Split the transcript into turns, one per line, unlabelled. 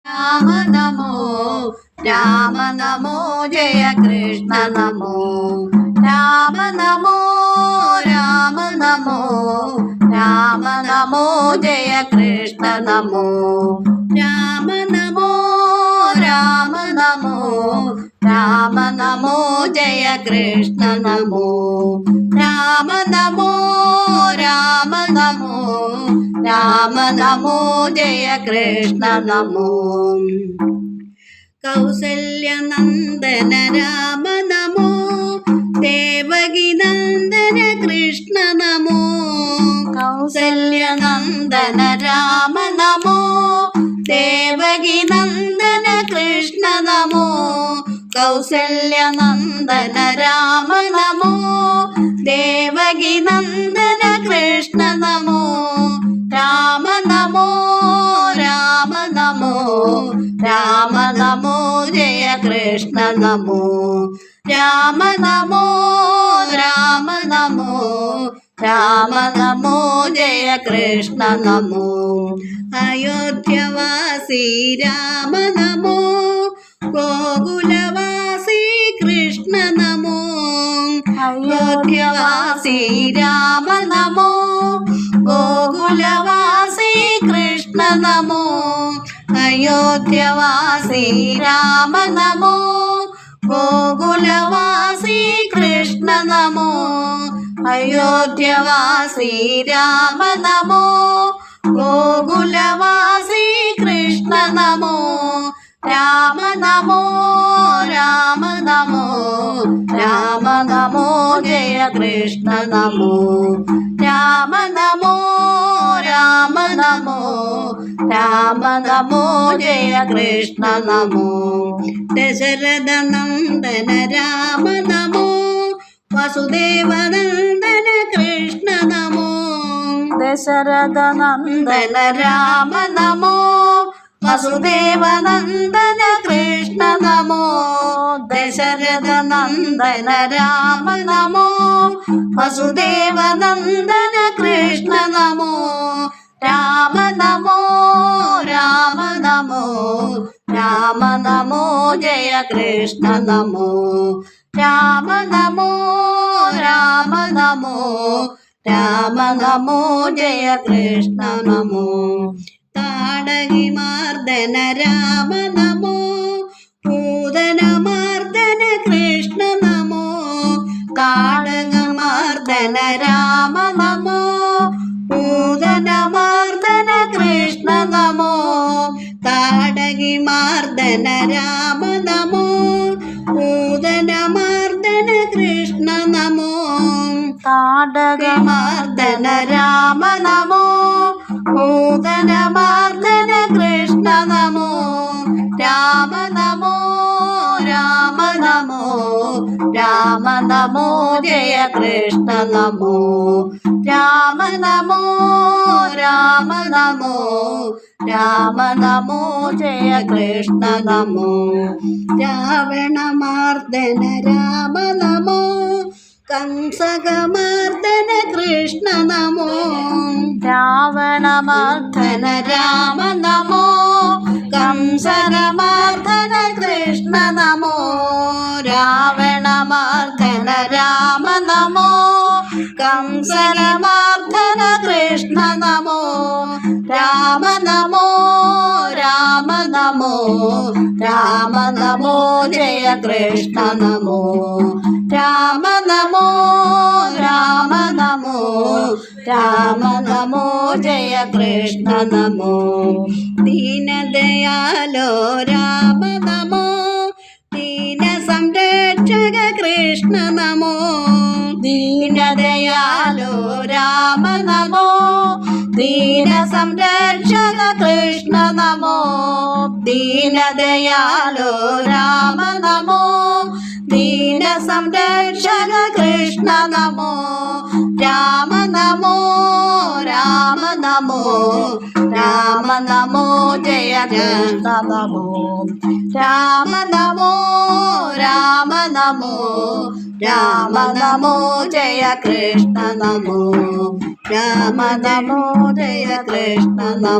Rama Namo Rama Namo Jaya Krishna Namo Rama Namo Rama Namo Rama Namo Jaya Krishna Namo Rama Namo Rama Namo Rama Namo Jaya Krishna Namo Rama Namo Rama Namo Rama Namo Jaya Krishna Namo Kausalya Nandana Rama Namo Devaki Nandana Krishna Namo Kausalya Nandana Rama Namo Devaki Nandana Krishna Namo Kausalya Nandana Rama Namo Devaki Nandana Krishna Namo Rama Namo Rama Namo Rama Namo Jaya Krishna Namo Rama Namo Rama Namo Rama Namo Jaya Krishna Namo അയോധ്യവാസി Rama Namo ഗോകുലവാസി Krishna Namo അയോധ്യവാസി Rama Namo ഗോകുലവാസി Krishna Namo അയോധ്യവാസി Rama Namo ഗോകുലവാസി Krishna Namo അയോധ്യവാസി Rama Namo ഗോകുലവാസി Krishna Namo Rama Namo Rama Namo Rama Namo Jaya Krishna Namo Rama Namo Rama Namo Rama Namo Jaya Krishna Namo Dasharatha Nandana Rama Namo Vasudeva Nandana Krishna Namo Dasharatha Nandana Rama Namo Vasudeva Nandana Krishna Namo Dasharatha Nandana Rama Namo Vasudeva Nandana Krishna Namo Rama Namo Rama Namo Rama Namo Jaya Krishna Namo Rama Namo Rama Namo Rama Namo Jaya Krishna Namo താടകി മാർദ്ദന Rama Namo Poothana മാർദ്ദന Krishna Namo കാടക മാർദ്ദന Rama Namo Poothana മാർദ്ദന Krishna Namo താടകി മാർദ്ദന Rama Namo Poothana മാർദ്ദന Krishna Namo താടക മാർദ്ദന Rama Namo Poothana മാർദ്ദന Krishna Namo Rama Namo Rama Namo Rama Namo Jaya Krishna Namo Rama Namo Rama Namo Rama Namo Jaya Krishna Namo Ravana മാർദ്ദന Rama Namo കംസകമർദ്ദന Krishna Namo Ravana മർദ്ദന Rama Namo കംസകമർദ്ദന Krishna Namo Ravana മർദ്ദന Rama Namo കംസകമർദ്ദന Krishna Namo Rama Namo Rama Namo Rama Namo Jaya Krishna Namo Rama Namo Rama Namo Rama Namo Jaya Krishna Namo ദീനദയാലോ Rama Namo Deena സംരക്ഷക Krishna Namo ദീനദയാലോ Rama Namo Deena സംരക്ഷക Krishna Namo ദീനദയാലോ Rama Namo Deena സംരക്ഷക Krishna Namo Rama Namo Rama Namo Rama Namo Jaya Krishna Namo Rama Namo Rama Namo Rama Namo Jaya Krishna Namo Rama Namo Jaya Krishna Namo